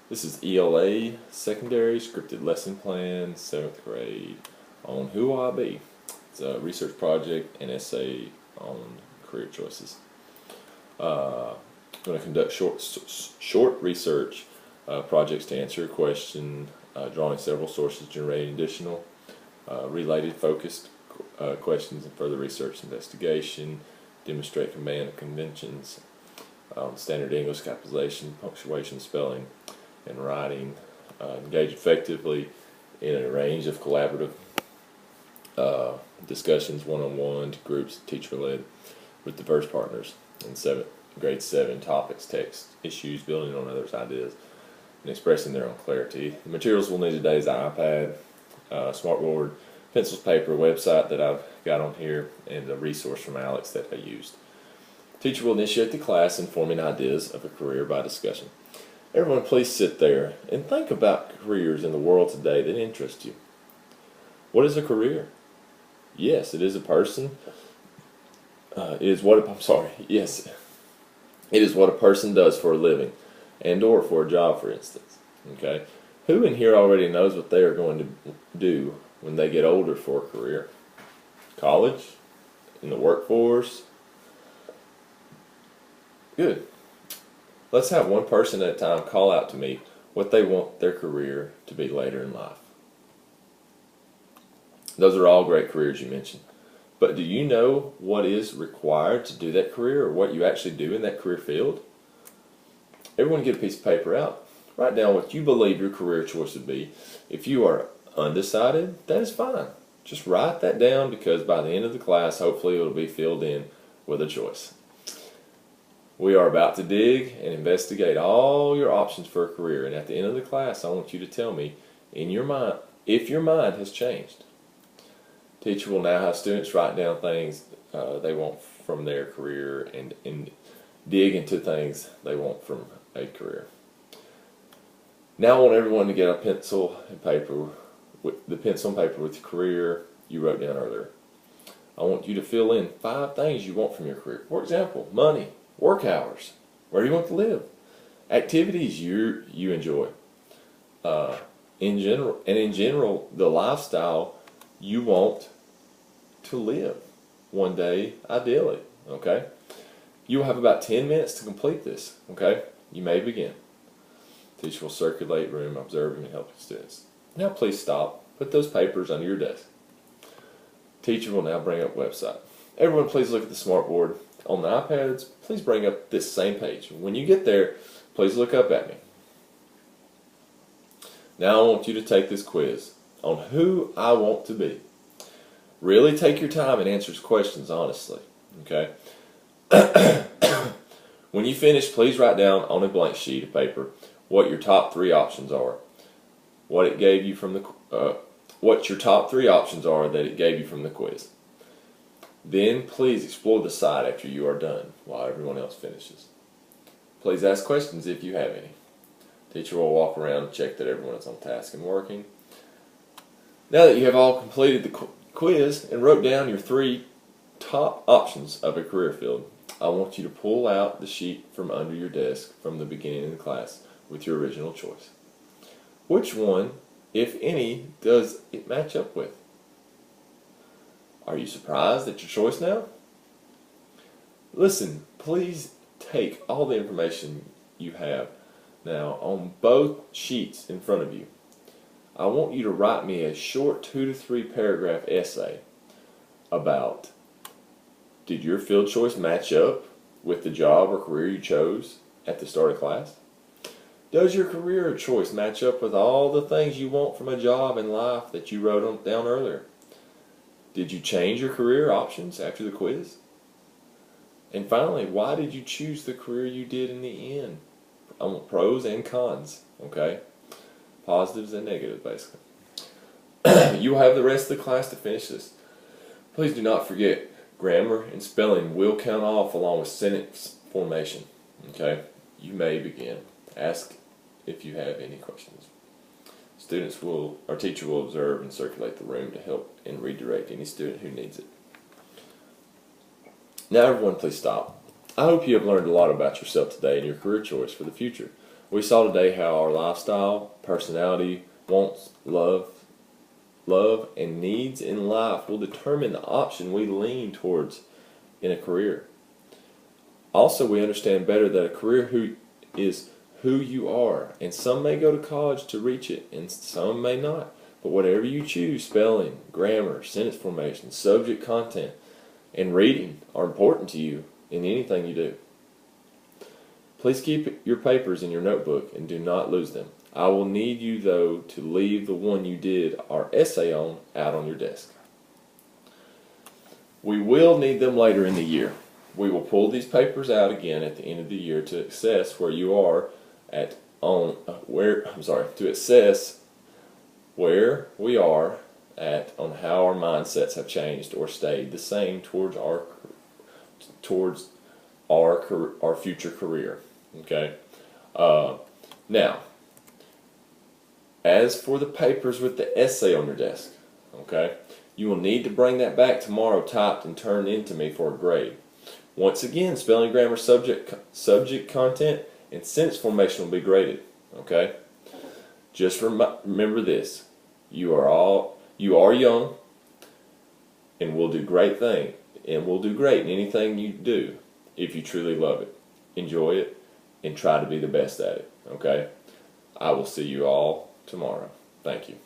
This is ELA Secondary Scripted Lesson Plan, 7th grade, on Who Will I Be? It's a research project and essay on career choices. I'm going to conduct short research projects to answer a question, drawing several sources, generating additional related focused questions and further research investigation, demonstrate command of conventions, standard English capitalization, punctuation, spelling, and writing, engage effectively in a range of collaborative discussions, one-on-one, to groups, teacher-led, with diverse partners, and grade 7 topics, text, issues, building on others' ideas, and expressing their own clarity. The materials we'll need today is iPad, smartboard, pencils, paper, website that I've got on here, and a resource from Alex that I used. Teacher will initiate the class in forming ideas of a career by discussion. Everyone, please sit there and think about careers in the world today that interest you. What is a career? Yes, it is a person. Yes, it is what a person does for a living, and/or for a job, for instance. Okay, who in here already knows what they are going to do when they get older for a career? College, in the workforce. Good. Let's have one person at a time call out to me what they want their career to be later in life. Those are all great careers you mentioned. But do you know what is required to do that career, or what you actually do in that career field? Everyone get a piece of paper out. Write down what you believe your career choice would be. If you are undecided, that is fine. Just write that down, because by the end of the class, hopefully it will be filled in with a choice. We are about to dig and investigate all your options for a career, and at the end of the class, I want you to tell me in your mind if your mind has changed. Teacher will now have students write down things they want from their career and dig into things they want from a career. Now I want everyone to get a pencil and paper, with the pencil and paper with the career you wrote down earlier. I want you to fill in 5 things you want from your career. For example, money, work hours, where you want to live, activities you enjoy, in general, the lifestyle you want to live one day, ideally. Okay, you will have about 10 minutes to complete this. Okay, you may begin. Teacher will circulate room, observing and helping students. Now please stop. Put those papers under your desk. Teacher will now bring up website. Everyone, please look at the smartboard. On the iPads, please bring up this same page. When you get there, please look up at me. Now I want you to take this quiz on who I want to be. Really take your time and answer questions honestly. Okay? When you finish, please write down on a blank sheet of paper what your top 3 options are. What your top 3 options are that it gave you from the quiz. Then please explore the site after you are done, while everyone else finishes. Please ask questions if you have any. Teacher will walk around and check that everyone is on task and working. Now that you have all completed the quiz and wrote down your 3 top options of a career field, I want you to pull out the sheet from under your desk from the beginning of the class with your original choice. Which one, if any, does it match up with? Are you surprised at your choice now? Listen, please take all the information you have now on both sheets in front of you. I want you to write me a short 2 to 3 paragraph essay about, did your field choice match up with the job or career you chose at the start of class? Does your career choice match up with all the things you want from a job and life that you wrote down earlier? Did you change your career options after the quiz? And finally, why did you choose the career you did in the end? Pros and cons, okay? Positives and negatives, basically. You will have the rest of the class to finish this. Please do not forget, grammar and spelling will count off along with sentence formation, okay? You may begin. Ask if you have any questions. Teacher will observe and circulate the room to help and redirect any student who needs it. Now everyone please stop. I hope you have learned a lot about yourself today and your career choice for the future. We saw today how our lifestyle, personality, wants, love, and needs in life will determine the option we lean towards in a career. Also, we understand better that a career is who you are, and some may go to college to reach it, and some may not. But whatever you choose, spelling, grammar, sentence formation, subject content, and reading are important to you in anything you do. Please keep your papers in your notebook and do not lose them. I will need you, though, to leave the one you did our essay on out on your desk. We will need them later in the year. We will pull these papers out again at the end of the year to assess where you are to assess where we are at on how our mindsets have changed or stayed the same towards our future career. Okay. Now, as for the papers with the essay on your desk, okay, you will need to bring that back tomorrow typed and turned in to me for a grade. Once again, spelling, grammar, subject content, and sentence formation will be graded. Okay. Just remember this: you are young, and will do great in anything you do if you truly love it. Enjoy it and try to be the best at it. Okay. I will see you all tomorrow. Thank you.